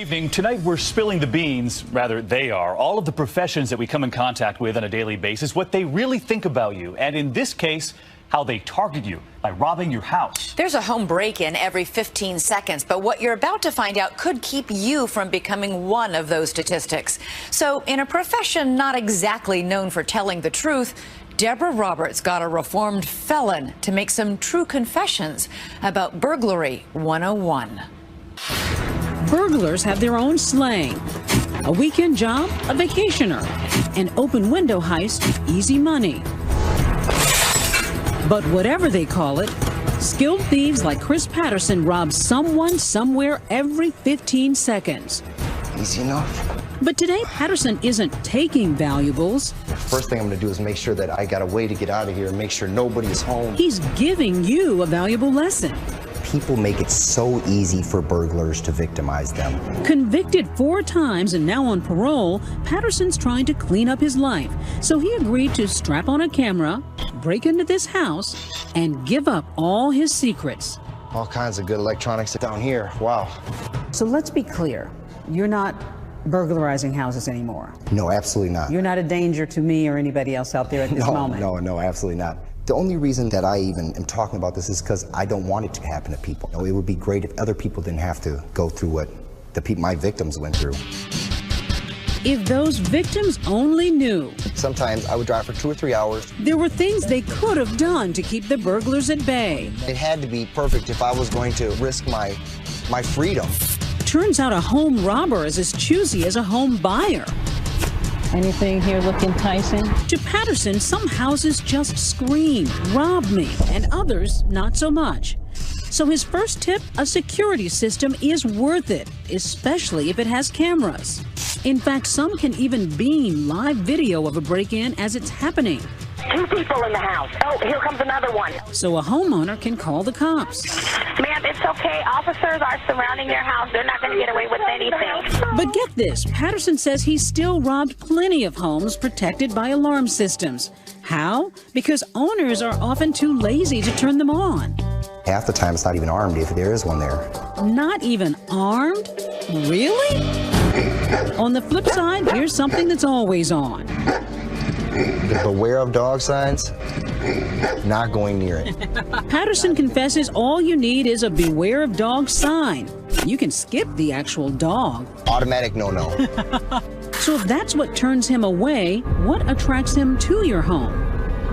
evening. Tonight we're spilling the beans, rather they are, all of the professions that we come in contact with on a daily basis, what they really think about you, and in this case, how they target you by robbing your house. There's a home break-in every 15 seconds, but what you're about to find out could keep you from becoming one of those statistics. So in a profession not exactly known for telling the truth, Deborah Roberts got a reformed felon to make some true confessions about burglary 101. Burglars have their own slang. A weekend job, a vacationer. An open window heist, easy money. But whatever they call it, skilled thieves like Chris Patterson rob someone somewhere every 15 seconds. Easy enough. But today, Patterson isn't taking valuables. First thing I'm going to do is make sure that I got a way to get out of here and make sure nobody's home. He's giving you a valuable lesson. People make it so easy for burglars to victimize them. Convicted 4 times and now on parole, Patterson's trying to clean up his life. So he agreed to strap on a camera, break into this house, and give up all his secrets. All kinds of good electronics down here. Wow. So let's be clear. You're not burglarizing houses anymore. No, absolutely not. You're not a danger to me or anybody else out there at this moment. No, absolutely not. The only reason that I even am talking about this is because I don't want it to happen to people. It would be great if other people didn't have to go through what my victims went through. If those victims only knew. Sometimes I would drive for 2 or 3 hours. There were things they could have done to keep the burglars at bay. It had to be perfect if I was going to risk my freedom. Turns out a home robber is as choosy as a home buyer. Anything here look enticing? To Patterson, some houses just scream, rob me, and others not so much. So his first tip, a security system is worth it, especially if it has cameras. In fact, some can even beam live video of a break-in as it's happening. 2 people in the house. Oh, here comes another one. So a homeowner can call the cops. Ma'am, it's okay. Officers are surrounding your house. They're not going to get away with anything. But get this, Patterson says he still robbed plenty of homes protected by alarm systems. How? Because owners are often too lazy to turn them on. Half the time it's not even armed if there is one there. Not even armed? Really? On the flip side, here's something that's always on. The beware of dog signs, not going near it. Patterson confesses all you need is a beware of dog sign. You can skip the actual dog. Automatic no-no. So if that's what turns him away, what attracts him to your home?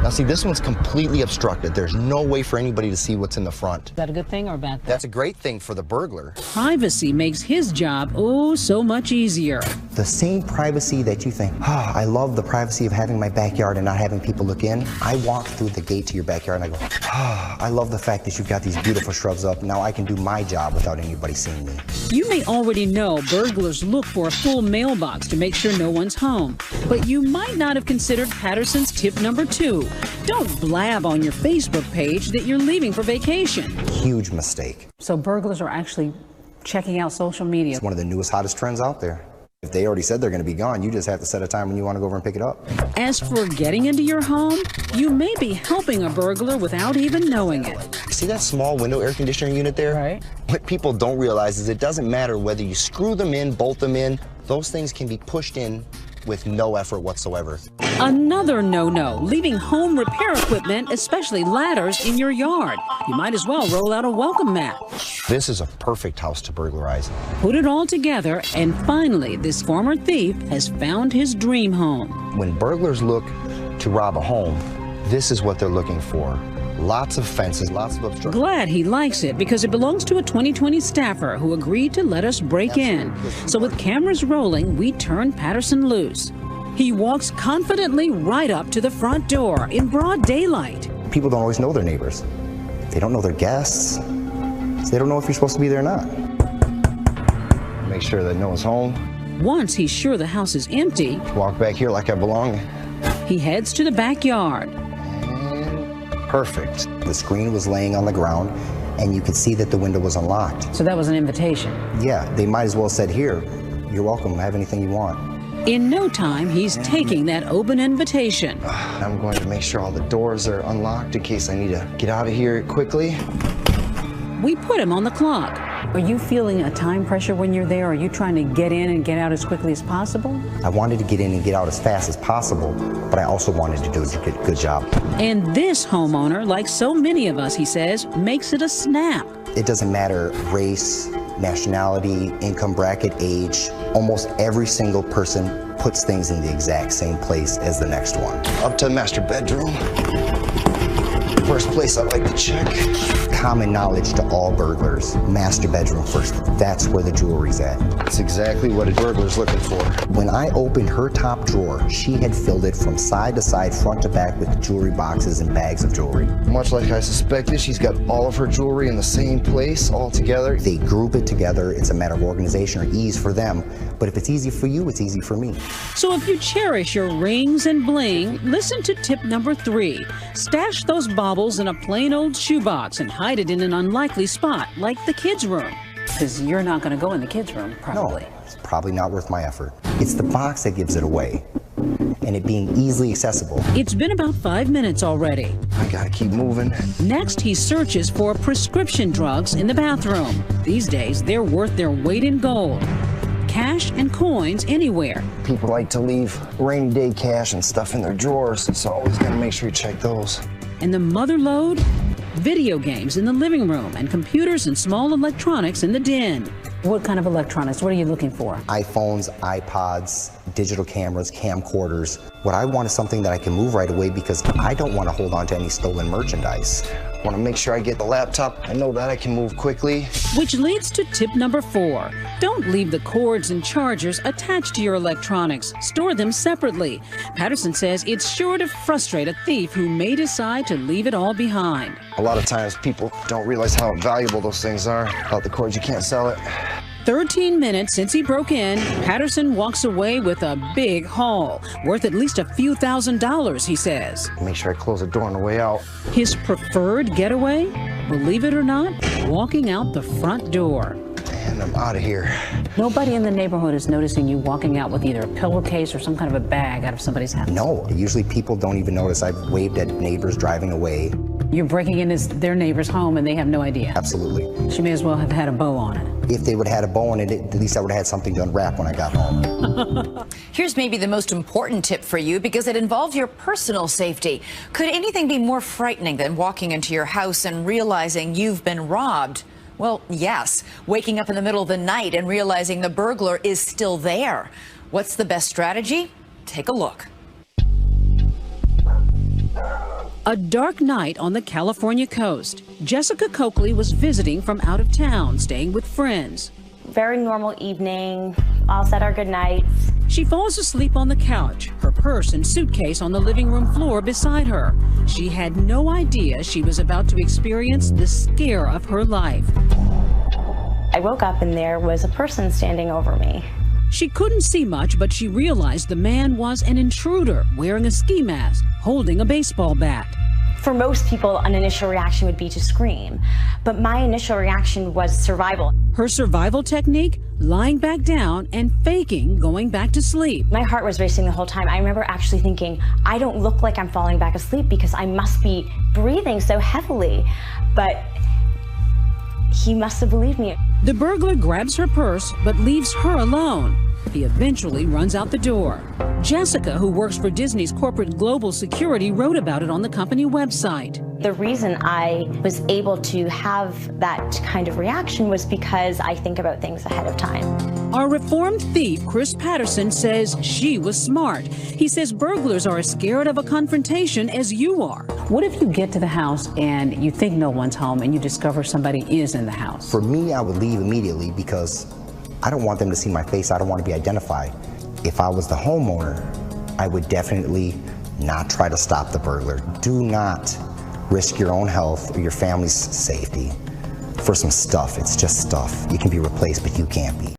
Now see, this one's completely obstructed. There's no way for anybody to see what's in the front. Is that a good thing or a bad thing? That's a great thing for the burglar. Privacy makes his job, oh, so much easier. The same privacy that you think, I love the privacy of having my backyard and not having people look in. I walk through the gate to your backyard and I go, I love the fact that you've got these beautiful shrubs up. Now I can do my job without anybody seeing me. You may already know burglars look for a full mailbox to make sure no one's home. But you might not have considered Patterson's tip number 2. Don't blab on your Facebook page that you're leaving for vacation. Huge mistake. So burglars are actually checking out social media. It's one of the newest, hottest trends out there. If they already said they're going to be gone, you just have to set a time when you want to go over and pick it up. As for getting into your home, you may be helping a burglar without even knowing it. See that small window air conditioning unit there? Right. What people don't realize is it doesn't matter whether you screw them in, bolt them in, those things can be pushed in with no effort whatsoever. Another no-no, leaving home repair equipment, especially ladders, in your yard. You might as well roll out a welcome mat. This is a perfect house to burglarize. Put it all together, and finally, this former thief has found his dream home. When burglars look to rob a home, this is what they're looking for. Lots of fences, lots of obstructions. Glad he likes it because it belongs to a 2020 staffer who agreed to let us break in. So with cameras rolling, we turn Patterson loose. He walks confidently right up to the front door in broad daylight. People don't always know their neighbors. They don't know their guests. So they don't know if you're supposed to be there or not. Make sure that no one's home. Once he's sure the house is empty, walk back here like I belong. He heads to the backyard. Perfect. The screen was laying on the ground, and you could see that the window was unlocked. So that was an invitation? Yeah, they might as well have said, here, you're welcome, have anything you want. In no time, he's taking that open invitation. I'm going to make sure all the doors are unlocked in case I need to get out of here quickly. We put him on the clock. Are you feeling a time pressure when you're there? Are you trying to get in and get out as quickly as possible? I wanted to get in and get out as fast as possible, but I also wanted to do a good job. And this homeowner, like so many of us, he says, makes it a snap. It doesn't matter race, nationality, income bracket, age. Almost every single person puts things in the exact same place as the next one. Up to the master bedroom. First place I like to check. Common knowledge to all burglars. Master bedroom first. That's where the jewelry's at. That's exactly what a burglar's looking for. When I opened her top drawer, she had filled it from side to side, front to back with jewelry boxes and bags of jewelry. Much like I suspected, she's got all of her jewelry in the same place, all together. They group it together. It's a matter of organization or ease for them. But if it's easy for you, it's easy for me. So if you cherish your rings and bling, listen to tip number 3. Stash those baubles in a plain old shoebox and hide it in an unlikely spot, like the kids' room. Because you're not going to go in the kids' room, probably. No, it's probably not worth my effort. It's the box that gives it away, and it being easily accessible. It's been about 5 minutes already. I gotta keep moving. Next, he searches for prescription drugs in the bathroom. These days, they're worth their weight in gold. Cash and coins anywhere. People like to leave rainy day cash and stuff in their drawers, so always gotta make sure you check those. And the mother lode? Video games in the living room and computers and small electronics in the den. What kind of electronics? What are you looking for? iPhones, iPods, digital cameras, camcorders. What I want is something that I can move right away because I don't want to hold on to any stolen merchandise. I want to make sure I get the laptop. I know that I can move quickly. Which leads to tip number 4. Don't leave the cords and chargers attached to your electronics. Store them separately. Patterson says it's sure to frustrate a thief who may decide to leave it all behind. A lot of times people don't realize how valuable those things are. Without the cords, you can't sell it. 13 minutes since he broke in, Patterson walks away with a big haul, worth at least a few $1,000s, he says. Make sure I close the door on the way out. His preferred getaway? Believe it or not, walking out the front door. And I'm out of here. Nobody in the neighborhood is noticing you walking out with either a pillowcase or some kind of a bag out of somebody's house. No, usually people don't even notice. I've waved at neighbors driving away. You're breaking into their neighbor's home and they have no idea. Absolutely. She may as well have had a bow on it. If they would have had a bow on it, at least I would have had something to unwrap when I got home. Here's maybe the most important tip for you because it involves your personal safety. Could anything be more frightening than walking into your house and realizing you've been robbed? Well, yes. Waking up in the middle of the night and realizing the burglar is still there. What's the best strategy? Take a look. A dark night on the California coast. Jessica Coakley was visiting from out of town, staying with friends. Very normal evening, all said our goodnights. She falls asleep on the couch, her purse and suitcase on the living room floor beside her. She had no idea she was about to experience the scare of her life. I woke up and there was a person standing over me. She couldn't see much, but she realized the man was an intruder wearing a ski mask, holding a baseball bat. For most people, an initial reaction would be to scream, but my initial reaction was survival. Her survival technique? Lying back down and faking going back to sleep. My heart was racing the whole time. I remember actually thinking, I don't look like I'm falling back asleep because I must be breathing so heavily, but he must have believed me. The burglar grabs her purse, but leaves her alone. He eventually runs out the door. Jessica, who works for Disney's corporate global security, wrote about it on the company website. The reason I was able to have that kind of reaction was because I think about things ahead of time. Our reformed thief, Chris Patterson, says she was smart. He says burglars are as scared of a confrontation as you are. What if you get to the house and you think no one's home and you discover somebody is in the house? For me, I would leave immediately because I don't want them to see my face. I don't want to be identified. If I was the homeowner, I would definitely not try to stop the burglar. Do not risk your own health or your family's safety for some stuff. It's just stuff. You can be replaced, but you can't be.